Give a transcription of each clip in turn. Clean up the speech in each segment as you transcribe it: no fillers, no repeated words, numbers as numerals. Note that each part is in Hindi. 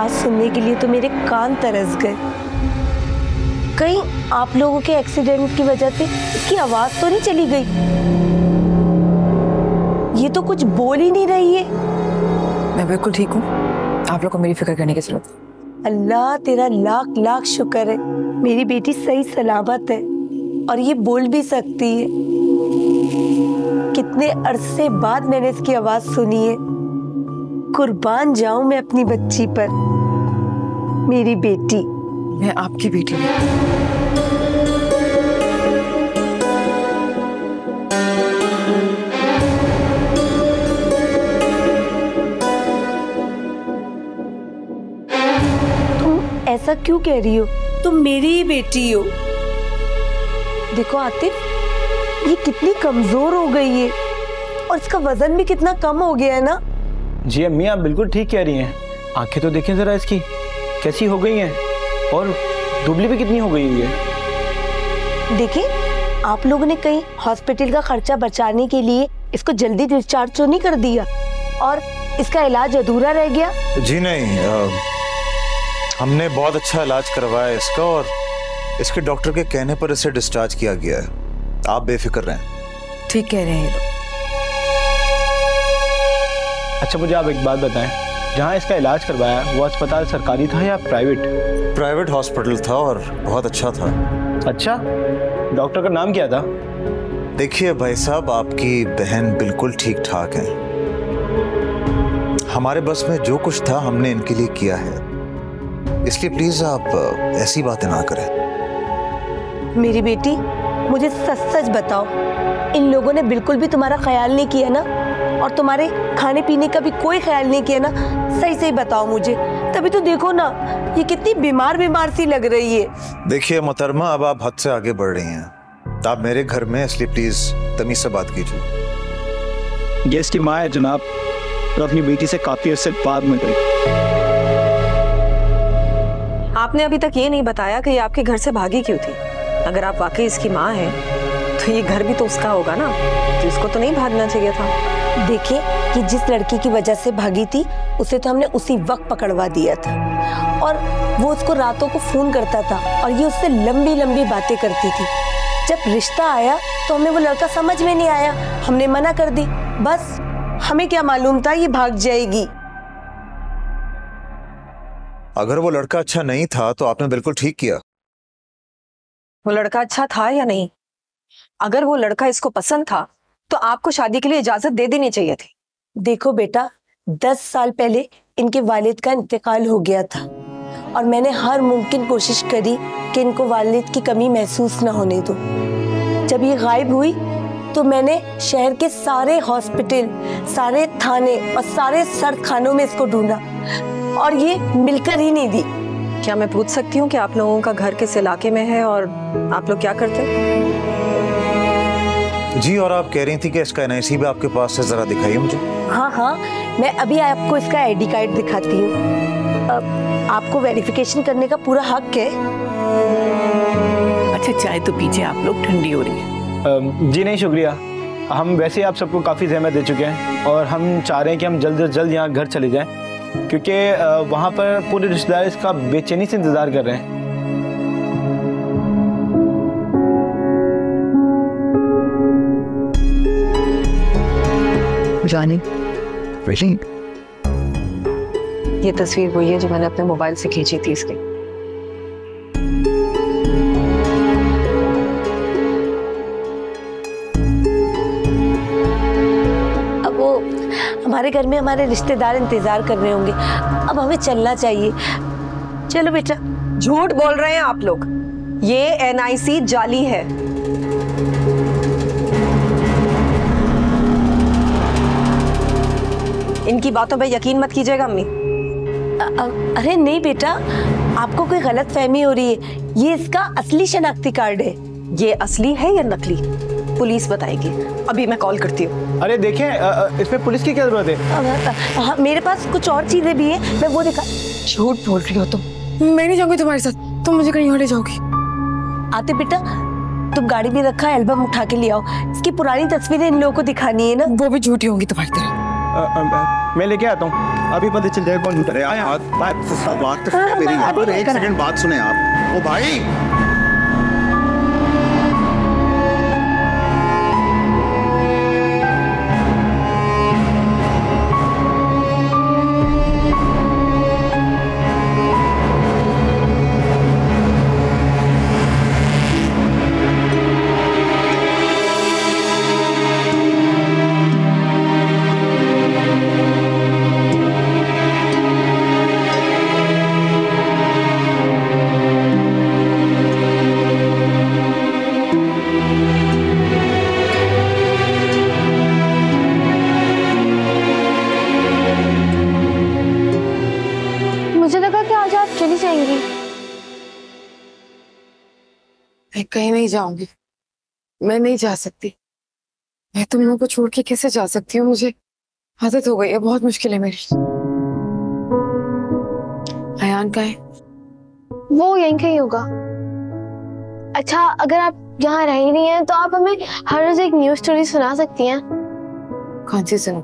आवाज सुनने के लिए तो मेरे कान तरस गए। कहीं आप लोगों के एक्सीडेंट की वजह से इसकी आवाज तो नहीं चली गई? ये तो कुछ बोल ही नहीं रही है। मैं बिल्कुल ठीक हूँ, आप लोग को मेरी फिक्र करने की जरूरत है। अल्लाह तेरा लाख लाख शुक्र है, मेरी बेटी सही सलामत है और ये बोल भी सकती है। कितने अरसे बाद मैंने इसकी आवाज सुनी है। कुर्बान जाऊं मैं अपनी बच्ची पर। मेरी बेटी, मैं आपकी बेटी हूँ। ऐसा क्यों कह रही हो? तुम मेरी ही बेटी हो। देखो आतिफ, ये कितनी कमजोर हो गई है और इसका वजन भी कितना कम हो गया है ना। जी अम्मी, आप बिल्कुल ठीक कह रही हैं। आंखें तो देखें जरा इसकी कैसी हो गई हैं और दुबली भी कितनी हो गई है। देखिए, आप लोगों ने कहीं हॉस्पिटल का खर्चा बचाने के लिए इसको जल्दी डिस्चार्ज तो नहीं कर दिया और इसका इलाज अधूरा रह गया? जी नहीं, हमने बहुत अच्छा इलाज करवाया इसका और इसके डॉक्टर के कहने पर इसे डिस्चार्ज किया गया है। आप बेफिक्र रहें। ठीक कह रहे हैं ये लोग। अच्छा मुझे आप एक बात बताएं, जहाँ इसका इलाज करवाया वो अस्पताल सरकारी था या प्राइवेट? प्राइवेट हॉस्पिटल था और बहुत अच्छा था। अच्छा, डॉक्टर का नाम क्या था? देखिए भाई साहब, आपकी बहन बिल्कुल ठीक ठाक है। हमारे बस में जो कुछ था हमने इनके लिए किया है, इसलिए प्लीज आप ऐसी बातें ना करें। मेरी बेटी, मुझे सच सच बताओ, इन लोगों ने बिल्कुल भी तुम्हारा ख्याल नहीं किया ना? और तुम्हारे खाने पीने का भी कोई ख्याल नहीं किया ना? सही सही बताओ मुझे। तभी तो देखो ना, ये कितनी बीमार बीमार सी लग रही है। देखिए मोहतरमा, अब आप हद से आगे बढ़ रही हैं। आप मेरे घर में, इसलिए प्लीज तमीज से बात कीजिए। ये इसकी माँ है जनाब, तो अपनी बेटी से काफी अरसे बाद में गई। आपने अभी तक ये नहीं बताया कि ये आपके घर से भागी क्यों थी। अगर आप वाकई इसकी माँ हैं, तो ये घर भी तो उसका होगा ना, तो इसको तो नहीं भागना चाहिए था। देखिए, कि जिस लड़की की वजह से भागी थी उसे तो हमने उसी वक्त पकड़वा दिया था और वो उसको रातों को फोन करता था और ये उससे लंबी लंबी बातें करती थी। जब रिश्ता आया तो हमें वो लड़का समझ में नहीं आया, हमने मना कर दी। बस हमें क्या मालूम था ये भाग जाएगी। अगर वो लड़का अच्छा नहीं था तो आपने बिल्कुल ठीक किया। वो लड़का अच्छा था या नहीं? अगर वो लड़का इसको पसंद था तो आपको शादी के लिए इजाजत दे देनी चाहिए थी। देखो बेटा, 10 साल पहले इनके वालिद का इंतकाल हो गया था और मैंने हर मुमकिन कोशिश करी कि इनको वालिद की कमी महसूस ना होने दो। जब ये गायब हुई तो मैंने शहर के सारे हॉस्पिटल, सारे थाने और सारे सर्द खानों में इसको ढूंढा और ये मिलकर ही नहीं दी। क्या मैं पूछ सकती हूँ कि आप लोगों का घर किस इलाके में है और आप लोग क्या करते हैं? जी, और आप कह रही थी कि इसका NIC भी आपके पास है, जरा दिखाइए मुझे। हाँ हाँ, मैं अभी आपको इसका ID कार्ड दिखाती हूँ। आपको वेरिफिकेशन करने का पूरा हक है। अच्छा चाय तो पीजिए, आप लोग, ठंडी हो रही है। जी नहीं शुक्रिया, हम वैसे ही आप सबको काफ़ी ज़हमत दे चुके हैं और हम चाह रहे हैं कि हम जल्द से जल्द यहाँ घर चले जाएं, क्योंकि वहाँ पर पूरे रिश्तेदार इसका बेचैनी से इंतज़ार कर रहे हैं। जानी ये तस्वीर वही है जो मैंने अपने मोबाइल से खींची थी इसकी। अब वो हमारे घर में हमारे रिश्तेदार इंतजार कर रहे होंगे, अब हमें चलना चाहिए। चलो बेटा। झूठ बोल रहे हैं आप लोग, ये NIC जाली है। इनकी बातों पे यकीन मत कीजिएगा अम्मी। अरे नहीं बेटा, आपको कोई गलत फहमी हो रही है। ये इसका असली शनाख्ती कार्ड है। ये असली है या नकली, पुलिस बताएगी। अभी मैं कॉल करती हूँ। अरे देखें, इसमें पुलिस की क्या जरूरत है? मेरे पास कुछ और चीजें भी हैं, मैं वो दिखा। झूठ बोल रही हो तुम। मैं नहीं जाऊंगी तुम्हारे साथ, तुम मुझे कहीं और ले जाओगी। आते बेटा, तुम गाड़ी में रखा एल्बम उठा के ले आओ। इसकी पुरानी तस्वीरें इन लोगों को दिखानी है ना। वो भी झूठी होंगी तुम्हारी तरह। मैं लेके आता हूँ, अभी पता चल जाएगा कौन झूठा है। बात मेरी यहाँ पर, एक सेकंड बात सुने आप। ओ भाई, मुझे लगा कि आज आप चली जाएंगी। मैं कहीं नहीं जाऊंगी, मैं नहीं जा सकती। मैं तुम लोगों को छोड़ के कैसे जा सकती हूँ? मुझे आदत हो गई है, बहुत मुश्किल है मेरी। अयान का है? वो यहीं कहीं होगा। अच्छा, अगर आप यहाँ रह ही नहीं हैं तो आप हमें हर रोज एक न्यूज स्टोरी सुना सकती हैं। कौन सी सुनो?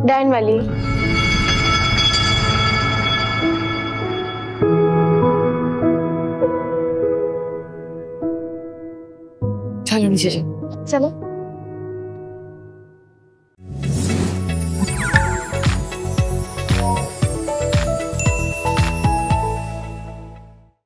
डैन वाली। चलो नीचे चलो। चलो।